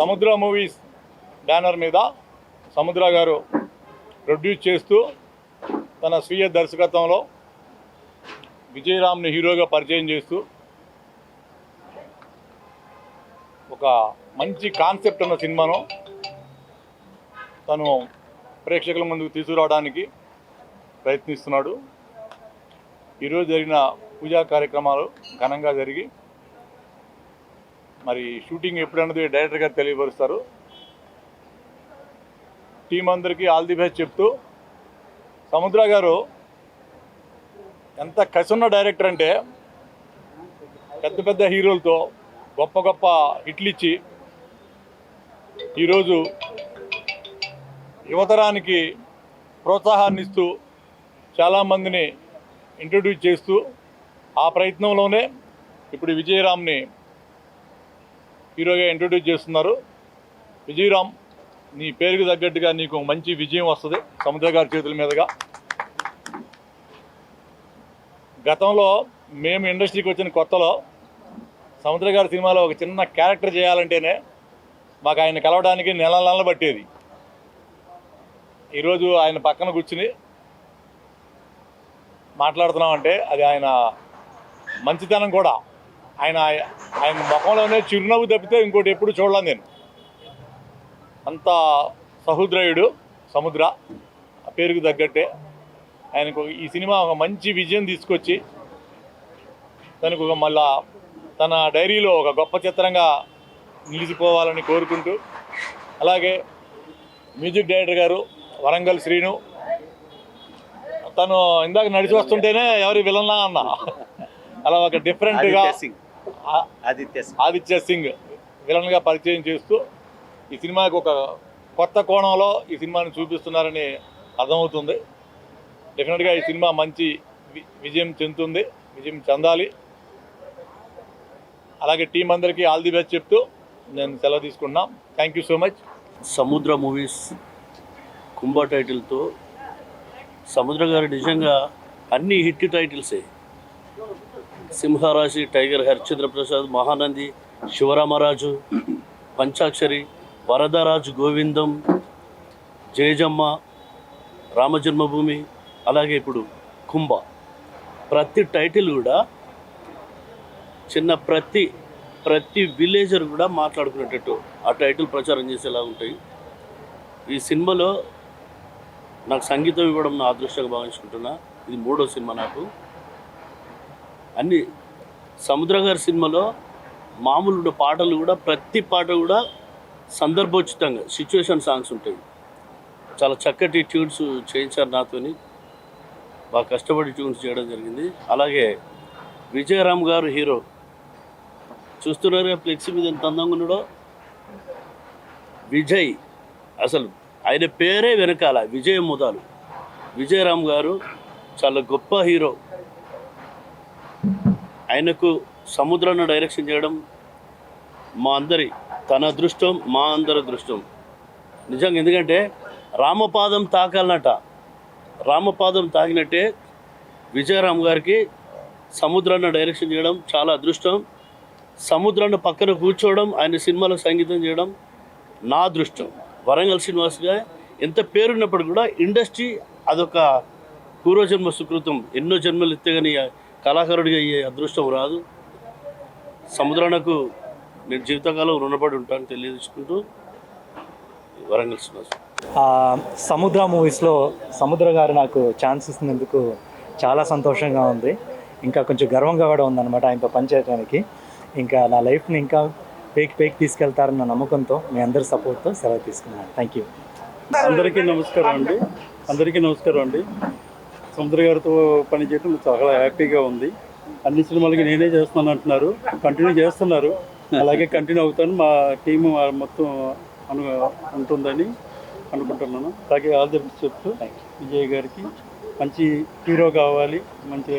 సముద్ర movies banner మీద సముద్ర గారు ప్రొడ్యూస్ చేస్తూ తన స్వీయ దర్శకత్వంలో విజయరామ్ని హీరోగా పరిచయం చేస్తూ ఒక మంచి కాన్సెప్ట్ ఉన్న సినిమాను తను ప్రేక్షకుల ముందుకు తీసుకురావడానికి ప్రయత్నిస్తున్నాడు. ఈరోజు జరిగిన పూజా కార్యక్రమాలు ఘనంగా జరిగి మరి షూటింగ్ ఎప్పుడన్నది డైరెక్టర్ గారు తెలియపరుస్తారు. టీం అందరికీ ఆల్ ది బెస్ట్ చెప్తూ సముద్ర గారు ఎంత కసున్న డైరెక్టర్ అంటే పెద్ద పెద్ద హీరోలతో గొప్ప గొప్ప హిట్లు ఇచ్చి ఈరోజు యువతరానికి ప్రోత్సాహాన్ని ఇస్తూ చాలామందిని ఇంట్రడ్యూస్ చేస్తూ ఆ ప్రయత్నంలోనే ఇప్పుడు విజయరామ్ని హీరోగా ఇంట్రడ్యూస్ చేస్తున్నారు. విజయరామ్, నీ పేరుకు తగ్గట్టుగా నీకు మంచి విజయం వస్తుంది సముద్ర గారి చేతుల మీదుగా. గతంలో మేము ఇండస్ట్రీకి వచ్చిన కొత్తలో సముద్ర గారి సినిమాలో ఒక చిన్న క్యారెక్టర్ చేయాలంటేనే మాకు ఆయన కలవడానికి నెలలు పట్టేది. ఈరోజు ఆయన పక్కన కూర్చుని మాట్లాడుతున్నామంటే అది ఆయన మంచితనం కూడా. ఆయన ముఖంలోనే చిరునవ్వు తప్పితే ఇంకోటి ఎప్పుడు చూడలేను నేను. అంత సహృదయుడు సముద్ర, ఆ పేరుకు తగ్గట్టే. ఆయనకు ఈ సినిమా ఒక మంచి విజయం తీసుకొచ్చి తనకు మళ్ళా తన డైరీలో ఒక గొప్ప చిత్రంగా నిలిచిపోవాలని కోరుకుంటూ, అలాగే మ్యూజిక్ డైరెక్టర్ గారు వరంగల్ శ్రీను, తను ఇందాక నడిచి వస్తుంటేనే ఎవరి విలన్నా అన్న అలా ఒక డిఫరెంట్గా ఆదిత్య సింగ్ విలన్గా పరిచయం చేస్తూ ఈ సినిమాకి ఒక కొత్త కోణంలో ఈ సినిమాని చూపిస్తున్నారని అర్థమవుతుంది. డెఫినెట్గా ఈ సినిమా మంచి విజయం చెందాలి. అలాగే టీం అందరికీ ఆల్ ది బెస్ట్ చెప్తూ నేను సెలవు తీసుకున్నాం. Thank you so much. సముద్ర మూవీస్ కుంభ టైటిల్తో సముద్ర గారు నిజంగా అన్ని హిట్ టైటిల్సే. సింహరాశి, టైగర్, హరిశ్చంద్ర ప్రసాద్, మహానంది, శివరామరాజు, పంచాక్షరి, వరదరాజు, గోవిందం, జయజమ్మ, రామజన్మభూమి, అలాగే ఇప్పుడు కుంభ. ప్రతి టైటిల్ కూడా చిన్న ప్రతి విలేజర్ కూడా మాట్లాడుకునేటట్టు ఆ టైటిల్ ప్రచారం చేసేలా ఉంటాయి. ఈ సినిమాలో నాకు సంగీతం ఇవ్వడం నా అదృష్టంగా భావించుకుంటున్నా. ఇది 3వ సినిమా నాకు. అన్ని సముద్ర గారి సినిమాలో మామూలు పాటలు కూడా ప్రతి పాట కూడా సందర్భోచితంగా సిచ్యువేషన్ సాంగ్స్ ఉంటాయి. చాలా చక్కటి ట్యూన్స్ చేయించారు నాతోని. బాగా కష్టపడి ట్యూన్స్ చేయడం జరిగింది. అలాగే విజయరామ్ గారు హీరో, చూస్తున్నారుగా ఫ్లెక్సీ మీద ఎంత అందంగా ఉన్నాడో. విజయ్, అసలు ఆయన పేరే వెనకాల విజయ ముదాలు. విజయరామ్ గారు చాలా గొప్ప హీరో. ఆయనకు సముద్రాన్ని డైరెక్షన్ చేయడం తన అదృష్టం, మా అందరి అదృష్టం నిజంగా. ఎందుకంటే రామపాదం తాకాలన్నట, రామపాదం తాకినట్టే విజయరామ్ గారికి సముద్రాన్ని డైరెక్షన్ చేయడం చాలా అదృష్టం. సముద్రాన్ని పక్కన కూర్చోవడం, ఆయన సినిమాలో సంగీతం చేయడం నా అదృష్టం. వరంగల్ శ్రీనివాస్గా ఎంత పేరున్నప్పుడు కూడా ఇండస్ట్రీ అదొక పూర్వజన్మ సుకృతం. ఎన్నో జన్మలు ఎత్తే కానీ కళాకారుడిగా అయ్యే అదృష్టం రాదు. సముద్రానికి నేను జీవితకాలం రుణపడి ఉంటాను తెలియజేసుకుంటూ వరంగల్ శ్రీనివాస్. సముద్ర మూవీస్లో సముద్ర గారు నాకు ఛాన్స్ ఇస్తున్నందుకు చాలా సంతోషంగా ఉంది. ఇంకా కొంచెం గర్వంగా కూడా ఉందన్నమాట ఆయనతో పనిచేయడానికి. ఇంకా నా లైఫ్ని ఇంకా పేకి తీసుకెళ్తారన్న నమ్మకంతో మీ అందరి సపోర్ట్తో సెలవు తీసుకున్నాను. Thank you. అందరికీ నమస్కారం అండి. సముద్ర గారితో పనిచేయడం చాలా హ్యాపీగా ఉంది. అన్ని సినిమాలకి నేనే చేస్తున్నాను అంటున్నారు, కంటిన్యూ చేస్తున్నారు. అలాగే కంటిన్యూ అవుతాను. మా టీము మొత్తం ఉంటుందని అనుకుంటున్నాను. అలాగే ఆల్ ది బెస్ట్ చెప్తూ విజయ్ గారికి మంచి హీరో కావాలి, మంచి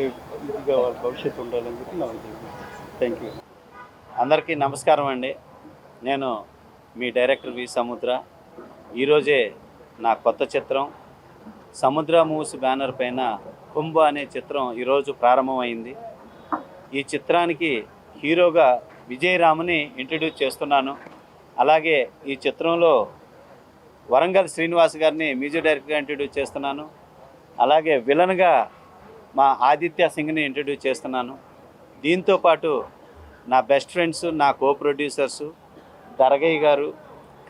ఇది కావాలి, భవిష్యత్తు ఉండాలని చెప్పి నా ఉద్దేశం. Thank you. అందరికీ నమస్కారం అండి. నేను మీ డైరెక్టర్ వి సముద్ర. ఈరోజే నా కొత్త చిత్రం సముద్ర మూవీస్ బ్యానర్ పైన కుంభ అనే చిత్రం ఈరోజు ప్రారంభమైంది. ఈ చిత్రానికి హీరోగా విజయరామ్ని ఇంట్రడ్యూస్ చేస్తున్నాను. అలాగే ఈ చిత్రంలో వరంగల్ శ్రీనివాస్ గారిని మ్యూజిక్ డైరెక్టర్గా ఇంట్రడ్యూస్ చేస్తున్నాను. అలాగే విలన్గా మా ఆదిత్య సింగ్ని ఇంట్రడ్యూస్ చేస్తున్నాను. దీంతోపాటు నా బెస్ట్ ఫ్రెండ్స్, నా కో ప్రొడ్యూసర్సు దరగయ్య గారు,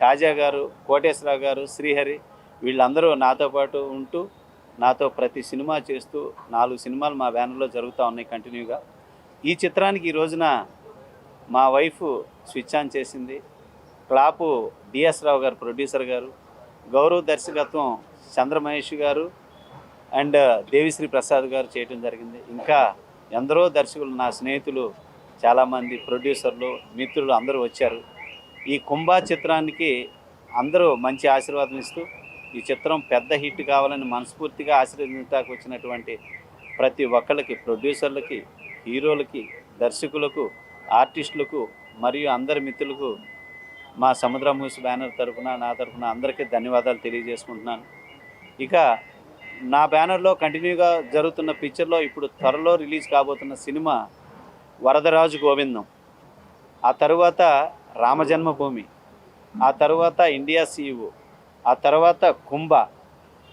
కాజా గారు, కోటేశ్వరరావు గారు, శ్రీహరి, వీళ్ళందరూ నాతో పాటు ఉంటూ నాతో ప్రతి సినిమా చేస్తూ 4 సినిమాలు మా బ్యానర్లో జరుగుతూ ఉన్నాయి కంటిన్యూగా. ఈ చిత్రానికి ఈ రోజున మా వైఫ్ స్విచ్ ఆన్ చేసింది. క్లాపు డిఎస్ రావు గారు ప్రొడ్యూసర్ గారు, గౌరవ దర్శకత్వం చంద్రమహేష్ గారు అండ్ దేవిశ్రీ ప్రసాద్ గారు చేయడం జరిగింది. ఇంకా ఎందరో దర్శకులు, నా స్నేహితులు చాలామంది, ప్రొడ్యూసర్లు, మిత్రులు అందరూ వచ్చారు. ఈ కుంభా చిత్రానికి అందరూ మంచి ఆశీర్వాదం ఇస్తూ ఈ చిత్రం పెద్ద హిట్ కావాలని మనస్ఫూర్తిగా ఆశీర్వదించడానికి వచ్చినటువంటి ప్రతి ఒక్కళ్ళకి, ప్రొడ్యూసర్లకి, హీరోలకి, దర్శకులకు, ఆర్టిస్టులకు మరియు అందరి మిత్రులకు మా సముద్ర మూవీస్ బ్యానర్ తరఫున, నా తరఫున అందరికీ ధన్యవాదాలు తెలియజేసుకుంటున్నాను. ఇక నా బ్యానర్లో కంటిన్యూగా జరుగుతున్న పిక్చర్లో ఇప్పుడు త్వరలో రిలీజ్ కాబోతున్న సినిమా వరదరాజు గోవిందం, ఆ తరువాత రామజన్మభూమి, ఆ తర్వాత ఇండియా CEO, ఆ తర్వాత కుంభ,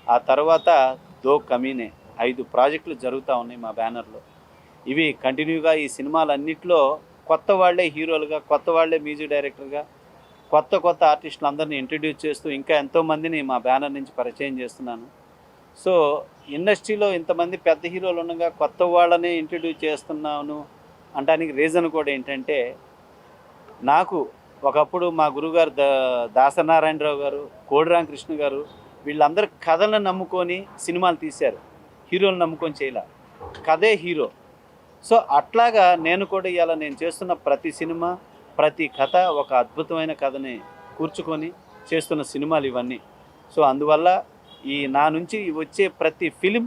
ఆ తర్వాత దో కమీనే, 5 ప్రాజెక్టులు జరుగుతూ ఉన్నాయి మా బ్యానర్లో. ఇవి కంటిన్యూగా ఈ సినిమాలన్నింటిలో కొత్త వాళ్ళే హీరోలుగా, కొత్త వాళ్ళే మ్యూజిక్ డైరెక్టర్గా, కొత్త ఆర్టిస్టులు అందరినీ ఇంట్రడ్యూస్ చేస్తూ ఇంకా ఎంతోమందిని మా బ్యానర్ నుంచి పరిచయం చేస్తున్నాను. సో ఇండస్ట్రీలో ఇంతమంది పెద్ద హీరోలు ఉండగా కొత్త వాళ్ళని ఇంట్రడ్యూస్ చేస్తున్నాను అనడానికి రీజన్ కూడా ఏంటంటే, నాకు ఒకప్పుడు మా గురుగారు దాసనారాయణరావు గారు, కోడి రామకృష్ణ గారు, వీళ్ళందరూ కథలను నమ్ముకొని సినిమాలు తీశారు, హీరోలు నమ్ముకొని చేయలే, కథే హీరో. సో అట్లాగా నేను కూడా ఇవాళ నేను చేస్తున్న ప్రతి సినిమా, ప్రతి కథ ఒక అద్భుతమైన కథని కూర్చుకొని చేస్తున్న సినిమాలు ఇవన్నీ. సో అందువల్ల ఈ నా నుంచి వచ్చే ప్రతి ఫిలిం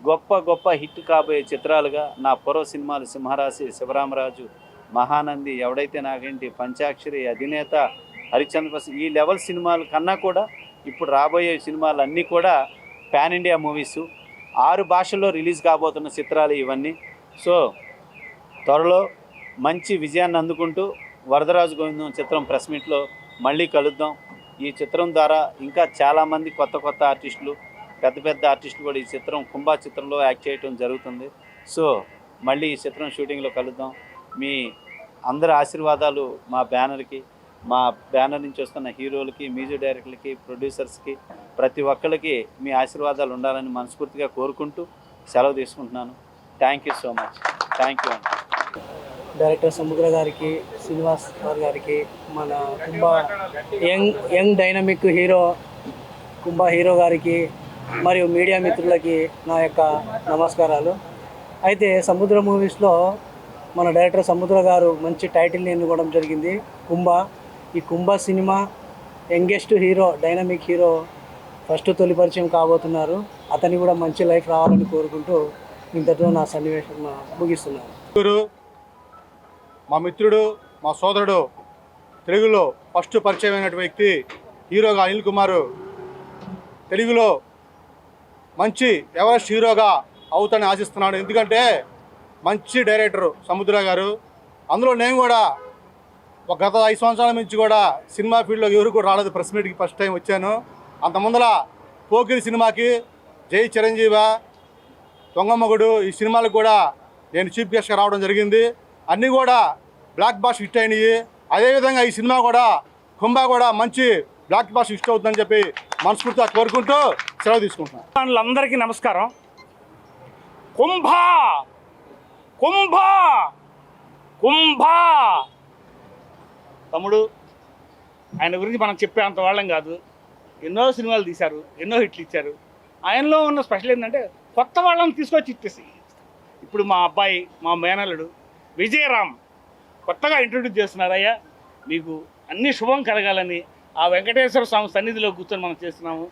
గొప్ప హిట్ కాబోయే చిత్రాలుగా నా పూర్వ సినిమాలు సింహరాశి, శివరామరాజు, మహానంది, ఎవడైతే నాగేంటి, పంచాక్షరి, అధినేత, హరిశ్చంద్ర ప్రసాద్, ఈ లెవెల్ సినిమాల కన్నా కూడా ఇప్పుడు రాబోయే సినిమాలు అన్నీ కూడా పాన్ ఇండియా మూవీసు, 6 భాషల్లో రిలీజ్ కాబోతున్న చిత్రాలు ఇవన్నీ. సో త్వరలో మంచి విజయాన్ని అందుకుంటూ వరదరాజు గోవిందం చిత్రం ప్రెస్ మీట్లో మళ్ళీ కలుద్దాం. ఈ చిత్రం ద్వారా ఇంకా చాలామంది కొత్త ఆర్టిస్టులు, పెద్ద ఆర్టిస్టులు కూడా ఈ చిత్రం కుంభా చిత్రంలో యాక్ట్ చేయడం జరుగుతుంది. సో మళ్ళీ ఈ చిత్రం షూటింగ్లో కలుద్దాం. మీ అందరి ఆశీర్వాదాలు మా బ్యానర్కి, మా బ్యానర్ నుంచి వస్తున్న హీరోలకి, మ్యూజిక్ డైరెక్టర్లకి, ప్రొడ్యూసర్స్కి, ప్రతి ఒక్కరికి మీ ఆశీర్వాదాలు ఉండాలని మనస్ఫూర్తిగా కోరుకుంటూ సెలవు తీసుకుంటున్నాను. Thank you so much. Thank you అండి. డైరెక్టర్ సముద్ర గారికి, శ్రీనివాస్ గారికి, మన Kumbha young dynamic hero Kumbha hero గారికి మరియు మీడియా మిత్రులకి నా యొక్క నమస్కారాలు. అయితే సముద్ర మూవీస్లో మన డైరెక్టర్ సముద్ర గారు మంచి టైటిల్ని ఎన్నుకోవడం జరిగింది, కుంభా. ఈ Kumbha cinema youngest hero, dynamic hero first తొలి పరిచయం కాబోతున్నారు. అతన్ని కూడా మంచి లైఫ్ రావాలని కోరుకుంటూ ఇంతటితో నా సన్నివేశం ముగిస్తున్నాను. మా మిత్రుడు, మా సోదరుడు, తెలుగులో ఫస్ట్ పరిచయం అయిన వ్యక్తి హీరోగా అనిల్ కుమార్ తెలుగులో మంచి ఎవరెస్ట్ హీరోగా అవుతానని ఆశిస్తున్నాడు. ఎందుకంటే మంచి డైరెక్టరు సముద్ర గారు. అందులో నేను కూడా గత 5 సంవత్సరాల నుంచి కూడా సినిమా ఫీల్డ్లో ఎవరు కూడా రాలేదు. ప్రెస్ మీట్కి ఫస్ట్ టైం వచ్చాను. అంత ముందర పోకిరి సినిమాకి, జై చిరంజీవ, దొంగమ్మగుడు, ఈ సినిమాలకు కూడా నేను చీఫ్ గెస్ట్గా రావడం జరిగింది. అన్నీ కూడా బ్లాక్ బాస్ హిట్ అయినాయి. అదేవిధంగా ఈ సినిమా కూడా కుంభా కూడా మంచి బ్లాక్ బాస్ హిట్ అవుతుందని చెప్పి మనస్ఫూర్తిగా కోరుకుంటూ సెలవు తీసుకుంటున్నాను. వాళ్ళందరికీ నమస్కారం. కుంభా కుంభా కుంభా తమ్ముడు, ఆయన గురించి మనం చెప్పే అంత వాళ్ళం కాదు. ఎన్నో సినిమాలు తీశారు, ఎన్నో హిట్లు ఇచ్చారు. ఆయనలో ఉన్న స్పెషల్ ఏంటంటే కొత్త వాళ్ళని తీసుకొచ్చి ఇచ్చేసి, ఇప్పుడు మా అబ్బాయి, మా మేనల్లుడు విజయరామ్ కొత్తగా ఇంట్రొడ్యూస్ చేస్తున్నారయ్యా. మీకు అన్ని శుభం కలగాలని ఆ వెంకటేశ్వర స్వామి సన్నిధిలో కూర్చొని మనం చేస్తున్నాము.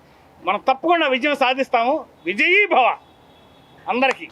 మనం తప్పకుండా విజయం సాధిస్తాము. విజయీ భవ అందరికీ.